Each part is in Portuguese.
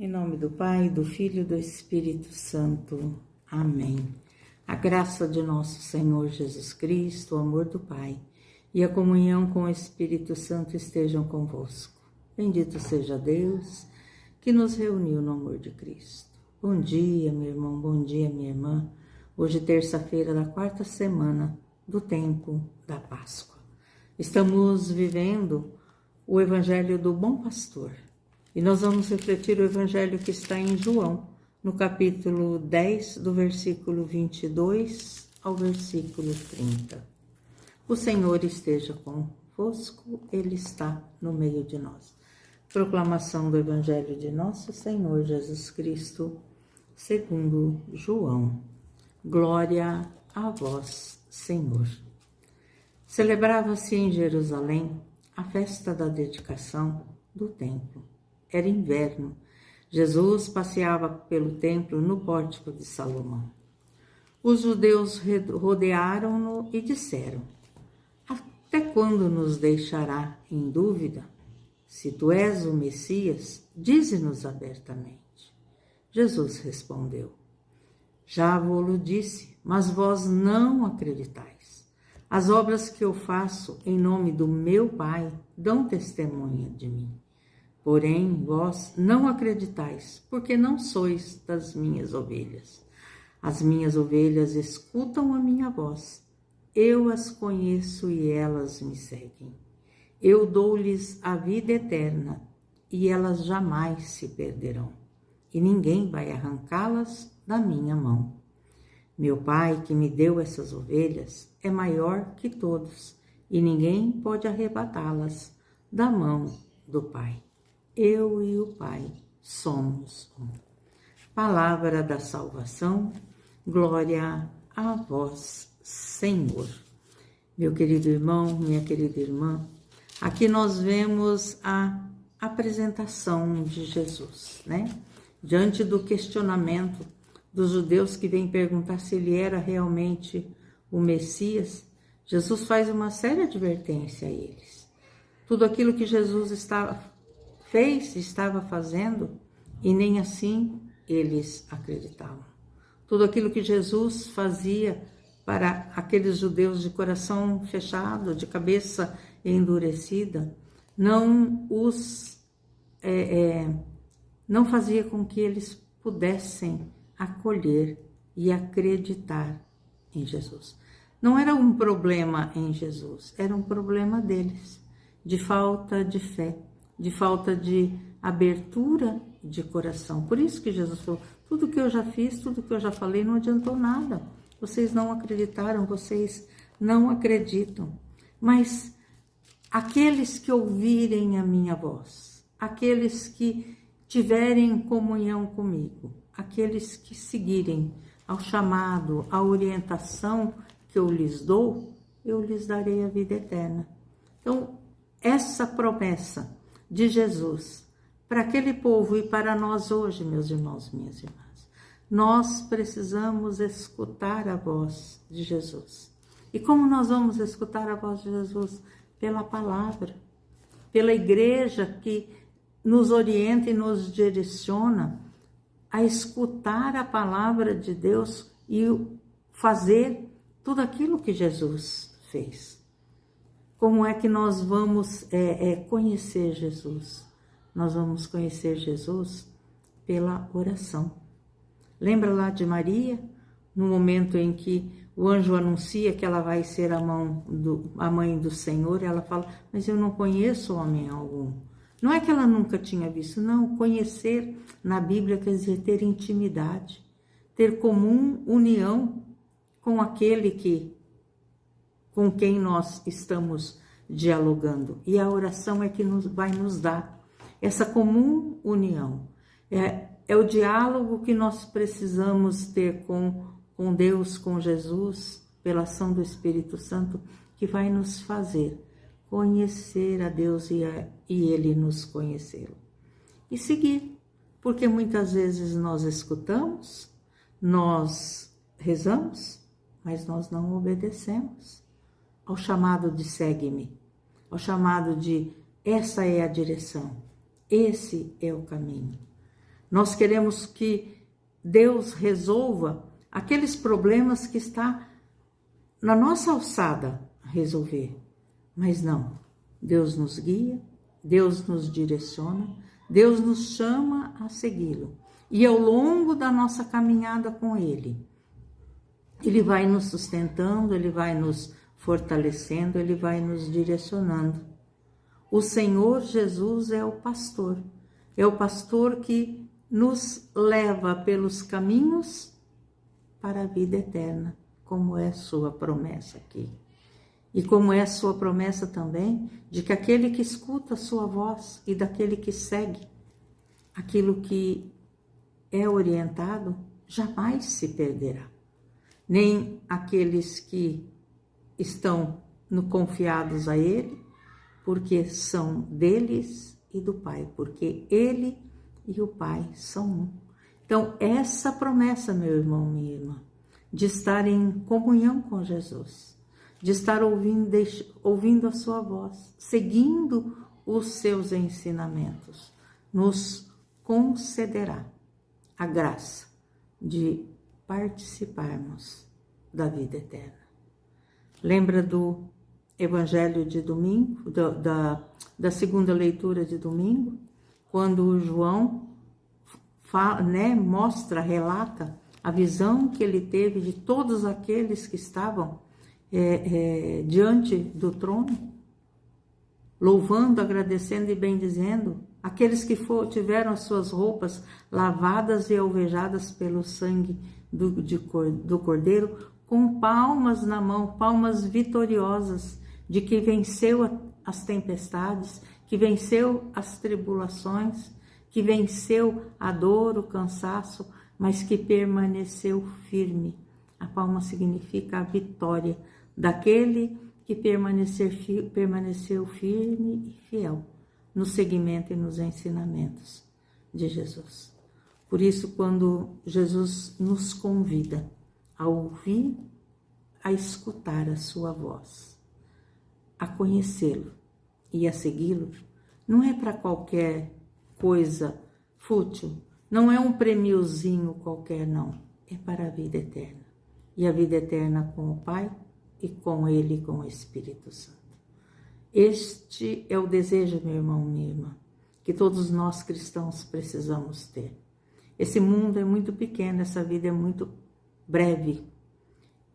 Em nome do Pai, do Filho e do Espírito Santo. Amém. A graça de nosso Senhor Jesus Cristo, o amor do Pai e a comunhão com o Espírito Santo estejam convosco. Bendito seja Deus que nos reuniu no amor de Cristo. Bom dia, meu irmão, bom dia, minha irmã. Hoje, terça-feira da quarta semana do tempo da Páscoa. Estamos vivendo o Evangelho do Bom Pastor. E nós vamos refletir o Evangelho que está em João, no capítulo 10, do versículo 22 ao versículo 30. O Senhor esteja convosco, Ele está no meio de nós. Proclamação do Evangelho de nosso Senhor Jesus Cristo, segundo João. Glória a vós, Senhor. Celebrava-se em Jerusalém a festa da dedicação do templo. Era inverno. Jesus passeava pelo templo no pórtico de Salomão. Os judeus rodearam-no e disseram: até quando nos deixará em dúvida? Se tu és o Messias, dize-nos abertamente. Jesus respondeu: já vou-lo disse, mas vós não acreditais. As obras que eu faço em nome do meu Pai dão testemunha de mim. Porém, vós não acreditais, porque não sois das minhas ovelhas. As minhas ovelhas escutam a minha voz. Eu as conheço e elas me seguem. Eu dou-lhes a vida eterna e elas jamais se perderão. E ninguém vai arrancá-las da minha mão. Meu Pai, que me deu essas ovelhas, é maior que todos, e ninguém pode arrebatá-las da mão do Pai. Eu e o Pai somos um. Palavra da salvação, glória a vós, Senhor. Meu querido irmão, minha querida irmã, aqui nós vemos a apresentação de Jesus, né? Diante do questionamento dos judeus que vêm perguntar se ele era realmente o Messias, Jesus faz uma séria advertência a eles. Tudo aquilo que Jesus estava fazendo, e nem assim eles acreditavam. Tudo aquilo que Jesus fazia para aqueles judeus de coração fechado, de cabeça endurecida, não fazia com que eles pudessem acolher e acreditar em Jesus. Não era um problema em Jesus, era um problema deles, de falta de fé, de falta de abertura de coração. Por isso que Jesus falou: tudo que eu já fiz, tudo que eu já falei não adiantou nada. Vocês não acreditaram, vocês não acreditam. Mas aqueles que ouvirem a minha voz, aqueles que tiverem comunhão comigo, aqueles que seguirem ao chamado, à orientação que eu lhes dou, eu lhes darei a vida eterna. Então, essa promessa de Jesus para aquele povo e para nós hoje, meus irmãos, minhas irmãs, nós precisamos escutar a voz de Jesus. E como nós vamos escutar a voz de Jesus? Pela palavra, pela igreja que nos orienta e nos direciona a escutar a palavra de Deus e fazer tudo aquilo que Jesus fez. Como é que nós vamos conhecer Jesus? Nós vamos conhecer Jesus pela oração. Lembra lá de Maria, no momento em que o anjo anuncia que ela vai ser a mãe do Senhor, ela fala: mas eu não conheço homem algum. Não é que ela nunca tinha visto, não. Conhecer na Bíblia quer dizer ter intimidade, ter comum união com aquele com quem nós estamos dialogando. E a oração é que vai nos dar essa comum união. É o diálogo que nós precisamos ter com Deus, com Jesus, pela ação do Espírito Santo, que vai nos fazer conhecer a Deus e Ele nos conhecê-lo. E seguir, porque muitas vezes nós escutamos, nós rezamos, mas nós não obedecemos ao chamado de segue-me, ao chamado de essa é a direção, esse é o caminho. Nós queremos que Deus resolva aqueles problemas que está na nossa alçada a resolver. Mas não, Deus nos guia, Deus nos direciona, Deus nos chama a segui-lo. E ao longo da nossa caminhada com Ele, Ele vai nos sustentando, Ele vai nos fortalecendo, Ele vai nos direcionando. O Senhor Jesus é o pastor que nos leva pelos caminhos para a vida eterna, como é sua promessa aqui. E como é sua promessa também de que aquele que escuta a sua voz e daquele que segue aquilo que é orientado, jamais se perderá. Nem aqueles que estão confiados a Ele, porque são deles e do Pai, porque Ele e o Pai são um. Então, essa promessa, meu irmão, minha irmã, de estar em comunhão com Jesus, de estar ouvindo a sua voz, seguindo os seus ensinamentos, nos concederá a graça de participarmos da vida eterna. Lembra do Evangelho de domingo, da segunda leitura de domingo, quando o João mostra, relata a visão que ele teve de todos aqueles que estavam diante do trono, louvando, agradecendo e bendizendo, aqueles que tiveram as suas roupas lavadas e alvejadas pelo sangue do Cordeiro, com palmas na mão, palmas vitoriosas, de que venceu as tempestades, que venceu as tribulações, que venceu a dor, o cansaço, mas que permaneceu firme. A palma significa a vitória daquele que permaneceu firme e fiel no seguimento e nos ensinamentos de Jesus. Por isso, quando Jesus nos convida a ouvir, a escutar a sua voz, a conhecê-lo e a segui-lo, não é para qualquer coisa fútil, não é um prêmiozinho qualquer, não. É para a vida eterna. E a vida eterna com o Pai e com Ele e com o Espírito Santo. Este é o desejo, meu irmão, minha irmã, que todos nós cristãos precisamos ter. Esse mundo é muito pequeno, essa vida é muito breve.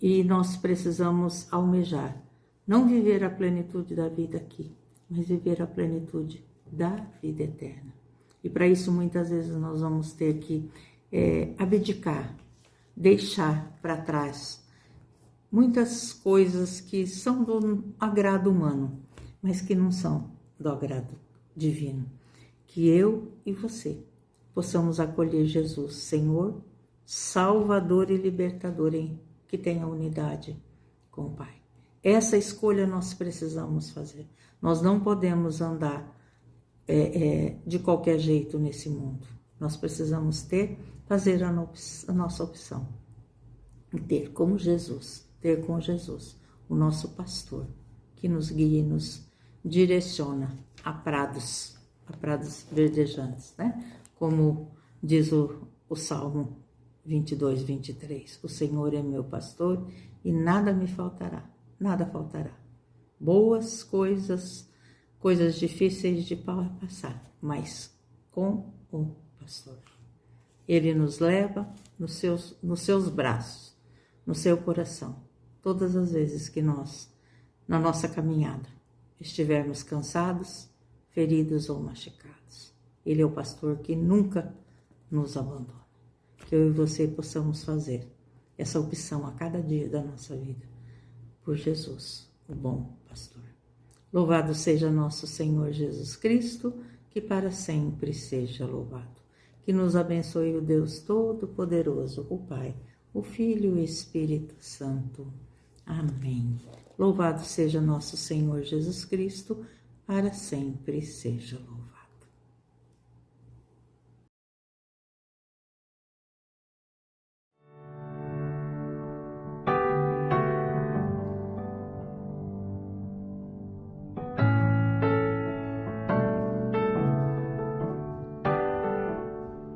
E nós precisamos almejar, não viver a plenitude da vida aqui, mas viver a plenitude da vida eterna. E para isso, muitas vezes, nós vamos ter que abdicar, deixar para trás muitas coisas que são do agrado humano, mas que não são do agrado divino. Que eu e você possamos acolher Jesus, Senhor, Salvador e Libertador, que tenha unidade com o Pai. Essa escolha nós precisamos fazer. Nós não podemos andar de qualquer jeito nesse mundo. Nós precisamos fazer a nossa opção. E ter com Jesus, o nosso pastor, que nos guia e nos direciona a prados verdejantes, né? Como diz o Salmo 22, 23. O Senhor é meu pastor e nada me faltará, nada faltará. Boas coisas difíceis de passar, mas com o pastor. Ele nos leva nos seus braços, no seu coração, todas as vezes que nós, na nossa caminhada, estivermos cansados, feridos ou machucados. Ele é o pastor que nunca nos abandona. Que eu e você possamos fazer essa opção a cada dia da nossa vida, por Jesus, o bom pastor. Louvado seja nosso Senhor Jesus Cristo, que para sempre seja louvado. Que nos abençoe o Deus Todo-Poderoso, o Pai, o Filho e o Espírito Santo. Amém. Louvado seja nosso Senhor Jesus Cristo, para sempre seja louvado.